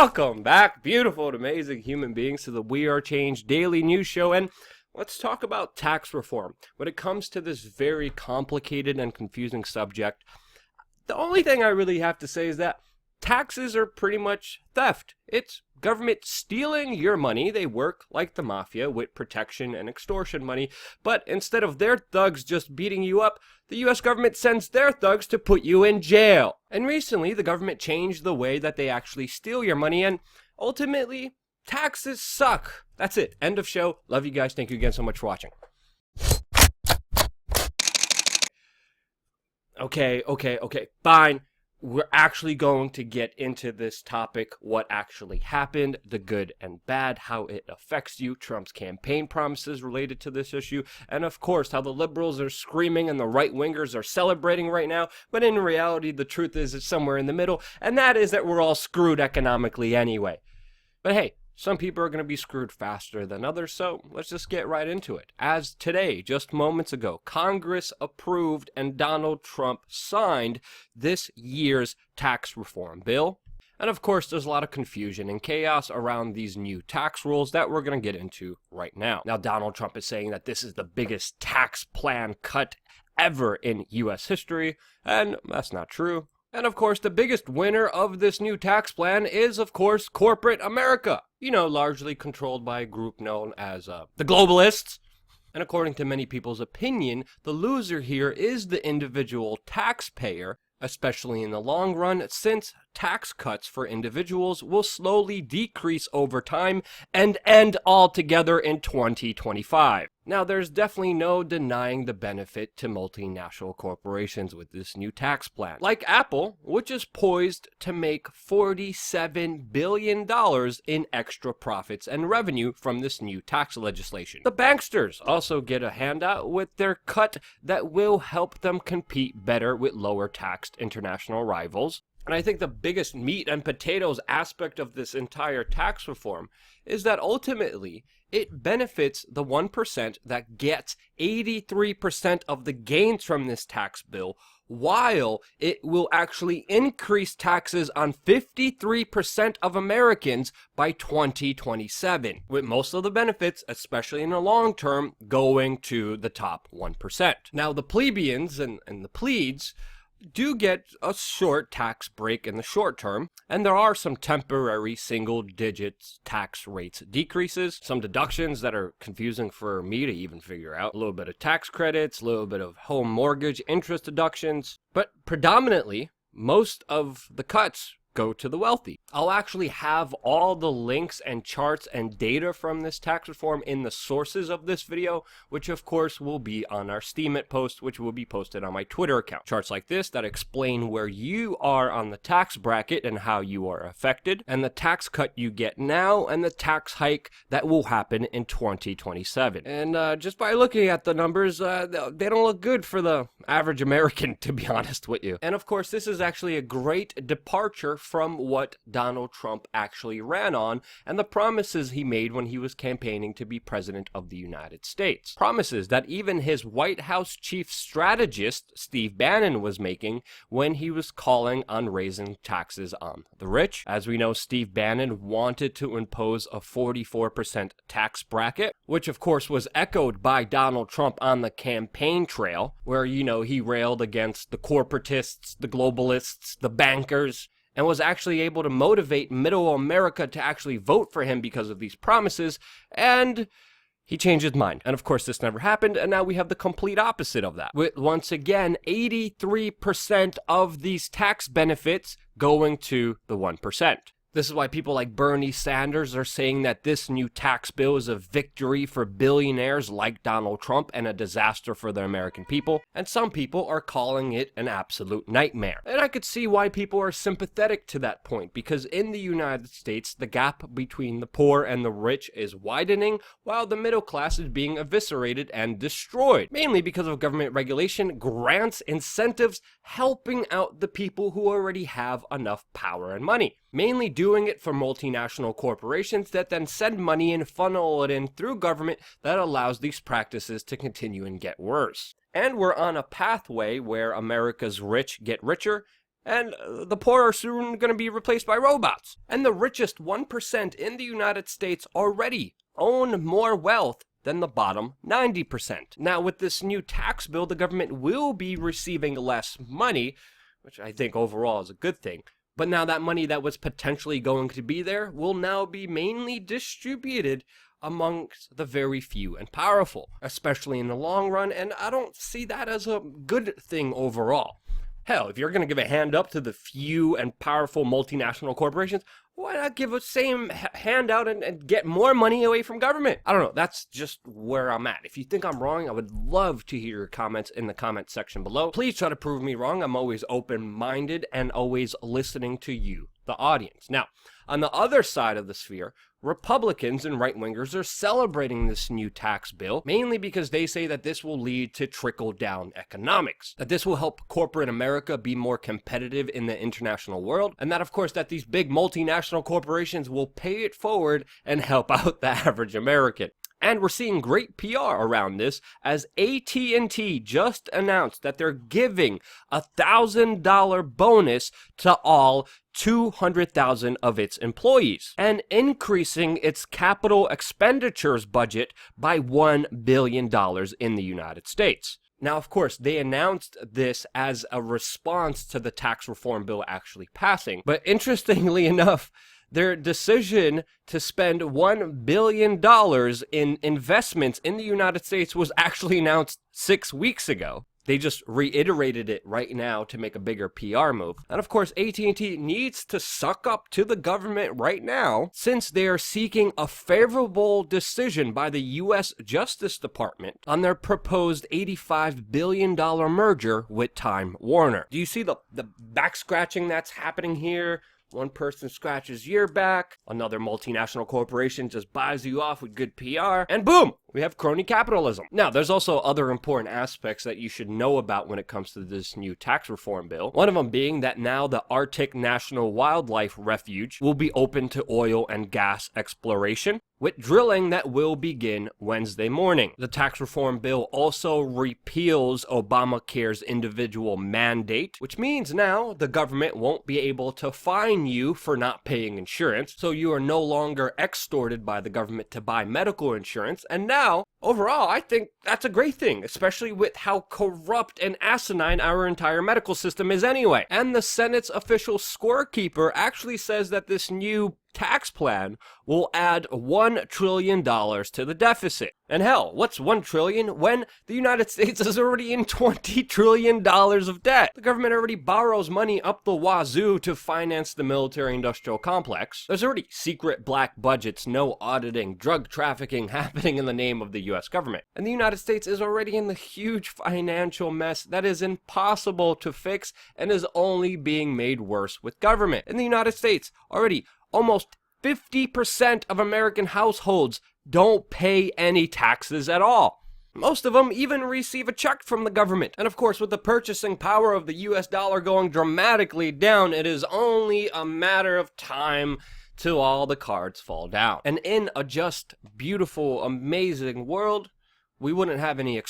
Welcome back, beautiful and amazing human beings, to the WeAreChange daily news show, and let's talk about tax reform. When it comes to this very complicated and confusing subject, the only thing I really have to say is that taxes are pretty much theft. It's government stealing your money. They work like the mafia with protection and extortion money, but instead of their thugs just beating you up, the US government sends their thugs to put you in jail. And recently, the government changed the way that they actually steal your money, and ultimately, taxes suck. That's it. End of show. Love you guys. Thank you again so much for watching. Okay, fine. We're actually going to get into this topic, what actually happened, the good and bad, how it affects you, Trump's campaign promises related to this issue, and of course, how the liberals are screaming and the right-wingers are celebrating right now, but in reality, the truth is it's somewhere in the middle, and that is that we're all screwed economically anyway. But hey, some people are going to be screwed faster than others, so let's just get right into it. As today, just moments ago, Congress approved and Donald Trump signed this year's tax reform bill. And of course, there's a lot of confusion and chaos around these new tax rules that we're going to get into right now. Now, Donald Trump is saying that this is the biggest tax plan cut ever in U.S. history, and that's not true. And of course, the biggest winner of this new tax plan is, of course, corporate America. You know, largely controlled by a group known as the globalists. And according to many people's opinion, the loser here is the individual taxpayer, especially in the long run, since tax cuts for individuals will slowly decrease over time and end altogether in 2025. Now, there's definitely no denying the benefit to multinational corporations with this new tax plan. Like Apple, which is poised to make $47 billion in extra profits and revenue from this new tax legislation. The banksters also get a handout with their cut that will help them compete better with lower taxed international rivals. And I think the biggest meat and potatoes aspect of this entire tax reform is that ultimately it benefits the 1% that gets 83% of the gains from this tax bill, while it will actually increase taxes on 53% of Americans by 2027, with most of the benefits, especially in the long term, going to the top 1%. Now, the plebeians and the plebes do get a short tax break in the short term, and there are some temporary single-digit tax rates decreases, some deductions that are confusing for me to even figure out, a little bit of tax credits, a little bit of home mortgage interest deductions, but predominantly, most of the cuts go to the wealthy. I'll actually have all the links and charts and data from this tax reform in the sources of this video, which of course will be on our Steemit post, which will be posted on my Twitter account. Charts like this that explain where you are on the tax bracket and how you are affected, and the tax cut you get now, and the tax hike that will happen in 2027. And just by looking at the numbers, they don't look good for the average American, to be honest with you. And of course, this is actually a great departure from what Donald Trump actually ran on and the promises he made when he was campaigning to be president of the United States. Promises that even his White House chief strategist, Steve Bannon, was making when he was calling on raising taxes on the rich. As we know, Steve Bannon wanted to impose a 44% tax bracket, which of course was echoed by Donald Trump on the campaign trail, where, you know, he railed against the corporatists, the globalists, the bankers, and was actually able to motivate middle America to actually vote for him because of these promises, and he changed his mind. And of course, this never happened, and now we have the complete opposite of that, with once again 83% of these tax benefits going to the 1%. This is why people like Bernie Sanders are saying that this new tax bill is a victory for billionaires like Donald Trump and a disaster for the American people. And some people are calling it an absolute nightmare. And I could see why people are sympathetic to that point, because in the United States, the gap between the poor and the rich is widening, while the middle class is being eviscerated and destroyed, mainly because of government regulation, grants, incentives, helping out the people who already have enough power and money. Mainly doing it for multinational corporations that then send money and funnel it in through government that allows these practices to continue and get worse. And we're on a pathway where America's rich get richer And the poor are soon going to be replaced by robots. And the richest 1% in the United States already own more wealth than the bottom 90%. Now, with this new tax bill, the government will be receiving less money, which I think overall is a good thing. But now that money that was potentially going to be there will now be mainly distributed amongst the very few and powerful, especially in the long run, and I don't see that as a good thing overall. Hell, if you're going to give a hand up to the few and powerful multinational corporations, why not give a same handout and get more money away from government? I don't know. That's just where I'm at. If you think I'm wrong, I would love to hear your comments in the comment section below. Please try to prove me wrong. I'm always open-minded and always listening to you, the audience. Now, on the other side of the sphere, Republicans and right-wingers are celebrating this new tax bill, mainly because they say that this will lead to trickle-down economics, that this will help corporate America be more competitive in the international world, and that, of course, that these big multinational corporations will pay it forward and help out the average American. And we're seeing great PR around this, as AT&T just announced that they're giving a $1,000 bonus to all 200,000 of its employees, and increasing its capital expenditures budget by $1 billion in the United States. Now, of course, they announced this as a response to the tax reform bill actually passing, but interestingly enough, their decision to spend $1 billion in investments in the United States was actually announced 6 weeks ago. They just reiterated it right now to make a bigger PR move. And of course, AT&T needs to suck up to the government right now, since they are seeking a favorable decision by the U.S. Justice Department on their proposed $85 billion merger with Time Warner. Do you see the back scratching that's happening here? One person scratches your back, another multinational corporation just buys you off with good PR, and boom, we have crony capitalism. Now, there's also other important aspects that you should know about when it comes to this new tax reform bill. One of them being that now the Arctic National Wildlife Refuge will be open to oil and gas exploration, with drilling that will begin Wednesday morning. The tax reform bill also repeals Obamacare's individual mandate, which means now the government won't be able to fine you for not paying insurance, so you are no longer extorted by the government to buy medical insurance. And now, overall, I think that's a great thing, especially with how corrupt and asinine our entire medical system is anyway. And the Senate's official scorekeeper actually says that this new tax plan will add $1 trillion to the deficit. And hell, what's $1 trillion when the United States is already in $20 trillion of debt? The government already borrows money up the wazoo to finance the military-industrial complex. There's already secret black budgets, no auditing, drug trafficking happening in the name of the US government. And the United States is already in the huge financial mess that is impossible to fix and is only being made worse with government. In the United States, already almost 50% of American households don't pay any taxes at all. Most of them even receive a check from the government. And of course, with the purchasing power of the US dollar going dramatically down, it is only a matter of time till all the cards fall down. And in a just beautiful, amazing world, we wouldn't have any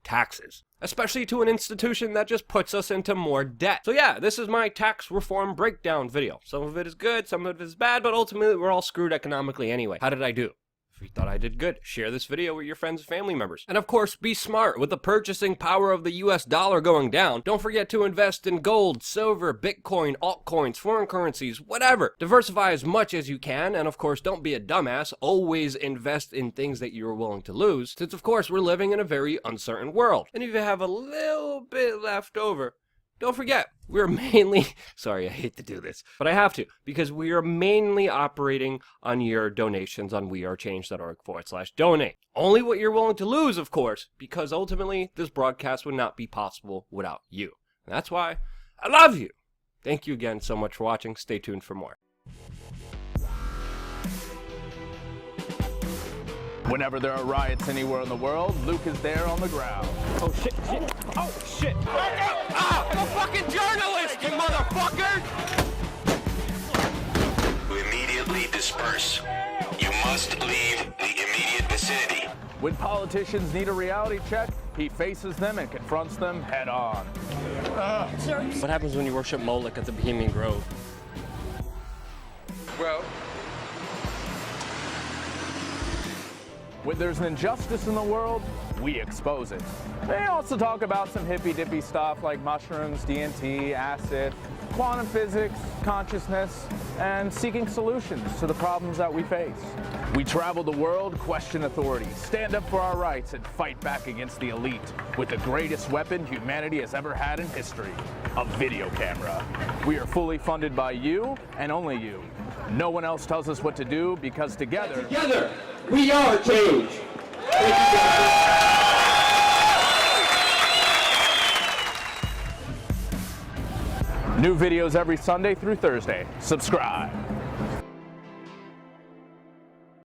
taxes. Especially to an institution that just puts us into more debt. So yeah, this is my tax reform breakdown video. Some of it is good, some of it is bad, but ultimately we're all screwed economically anyway. How did I do? If you thought I did good, share this video with your friends and family members. And of course, be smart. With the purchasing power of the US dollar going down, don't forget to invest in gold, silver, Bitcoin, altcoins, foreign currencies, whatever. Diversify as much as you can, and of course, don't be a dumbass. Always invest in things that you're willing to lose, since of course, we're living in a very uncertain world. And if you have a little bit left over, don't forget, we're mainly, sorry, I hate to do this, but I have to, because we are mainly operating on your donations on wearechange.org/donate. Only what you're willing to lose, of course, because ultimately this broadcast would not be possible without you. And that's why I love you. Thank you again so much for watching. Stay tuned for more. Whenever there are riots anywhere in the world, Luke is there on the ground. Oh shit, shit. Oh shit. Back up! Ah, I'm a fucking journalist, you motherfucker! Immediately disperse. You must leave the immediate vicinity. When politicians need a reality check, he faces them and confronts them head on. What happens when you worship Moloch at the Bohemian Grove? Well, When there's an injustice in the world, we expose it. They also talk about some hippy-dippy stuff like mushrooms, DNT, acid, quantum physics, consciousness, and seeking solutions to the problems that we face. We travel the world, question authority, stand up for our rights, and fight back against the elite with the greatest weapon humanity has ever had in history, a video camera. We are fully funded by you and only you. No one else tells us what to do because together we are change. New videos every Sunday through Thursday. Subscribe.